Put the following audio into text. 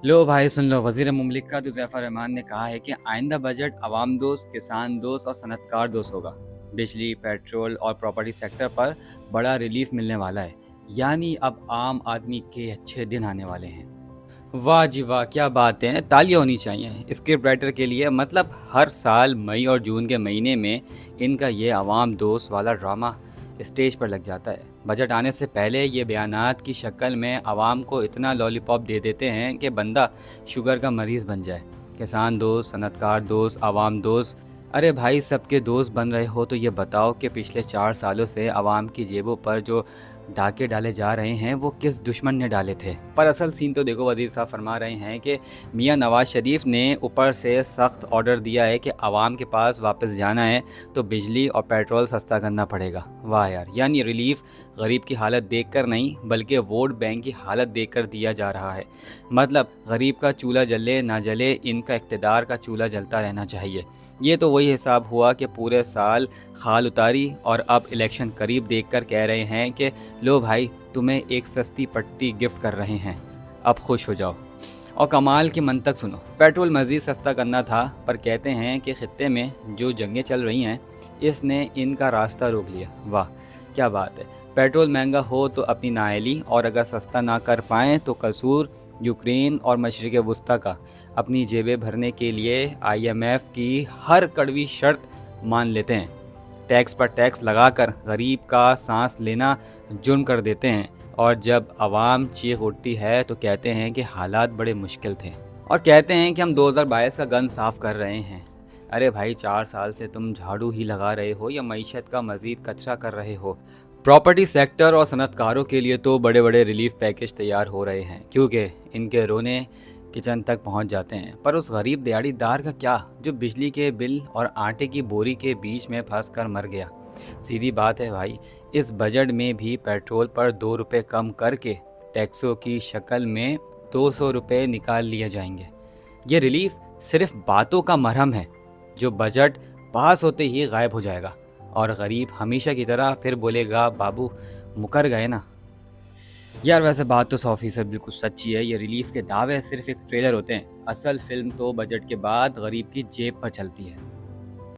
लो भाई सुन लो, वजीर मुमलिकत ज़ैफ़र रहमान ने कहा है कि आइंदा बजट आवाम दोस्त, किसान दोस्त और सनतकार दोस्त होगा। बिजली, पेट्रोल और प्रॉपर्टी सेक्टर पर बड़ा रिलीफ मिलने वाला है। यानी अब आम आदमी के अच्छे दिन आने वाले हैं। वाह जी वाह, क्या बात है, तालियां होनी चाहिए स्क्रिप्ट राइटर के लिए। मतलब हर साल मई और जून के महीने में इनका ये आवाम दोस्त वाला ड्रामा स्टेज पर लग जाता है। बजट आने से पहले ये बयानात की शक्ल में आवाम को इतना लॉलीपॉप दे देते हैं कि बंदा शुगर का मरीज़ बन जाए। किसान दोस्त, सनतकार दोस्त, आवाम दोस्त, अरे भाई सबके दोस्त बन रहे हो तो ये बताओ कि पिछले 4 सालों से आवाम की जेबों पर जो डाके डाले जा रहे हैं वो किस दुश्मन ने डाले थे। पर असल सीन तो देखो, वजीर साहब फरमा रहे हैं कि मियां नवाज शरीफ ने ऊपर से सख्त ऑर्डर दिया है कि आवाम के पास वापस जाना है तो बिजली और पेट्रोल सस्ता करना पड़ेगा। वाह यार, यानी रिलीफ गरीब की हालत देखकर नहीं बल्कि वोट बैंक की हालत देखकर दिया जा रहा है। मतलब गरीब का चूल्हा जले ना जले, इनका इक़्तिदार का चूल्हा जलता रहना चाहिए। ये तो वही हिसाब हुआ कि पूरे साल खाल उतारी और अब इलेक्शन करीब देखकर कह रहे हैं कि लो भाई, तुम्हें एक सस्ती पट्टी गिफ्ट कर रहे हैं, अब खुश हो जाओ। और कमाल की मंतक सुनो, पेट्रोल मज़ीद सस्ता करना था पर कहते हैं कि खित्ते में जो जंगें चल रही हैं इसने इनका रास्ता रोक लिया। वाह क्या बात है, पेट्रोल महंगा हो तो अपनी नाअहली, और अगर सस्ता ना कर पाएँ तो कसूर यूक्रेन और मशरिक़ वस्ती का। अपनी जेबें भरने के लिए IMF की हर कड़वी शर्त मान लेते हैं। टैक्स पर टैक्स लगाकर गरीब का सांस लेना जुर्म कर देते हैं, और जब आवाम चीख उठती है तो कहते हैं कि हालात बड़े मुश्किल थे, और कहते हैं कि हम 2022 का गन साफ कर रहे हैं। अरे भाई, 4 साल से तुम झाड़ू ही लगा रहे हो या मईशत का मजीद कचरा कर रहे हो। प्रॉपर्टी सेक्टर और सनतकारों के लिए तो बड़े बड़े रिलीफ पैकेज तैयार हो रहे हैं क्योंकि इनके रोने किचन तक पहुंच जाते हैं। पर उस गरीब दिहाड़ीदार का क्या, जो बिजली के बिल और आटे की बोरी के बीच में फंस कर मर गया। सीधी बात है भाई, इस बजट में भी पेट्रोल पर 2 रुपये कम करके टैक्सों की शक्ल में 200 रुपये निकाल लिए जाएंगे। ये रिलीफ सिर्फ बातों का मरहम है जो बजट पास होते ही गायब हो जाएगा, और गरीब हमेशा की तरह फिर बोलेगा बाबू मुकर गए ना। यार वैसे बात तो 100% बिल्कुल सच्ची है। ये रिलीफ के दावे सिर्फ एक ट्रेलर होते हैं, असल फिल्म तो बजट के बाद गरीब की जेब पर चलती है।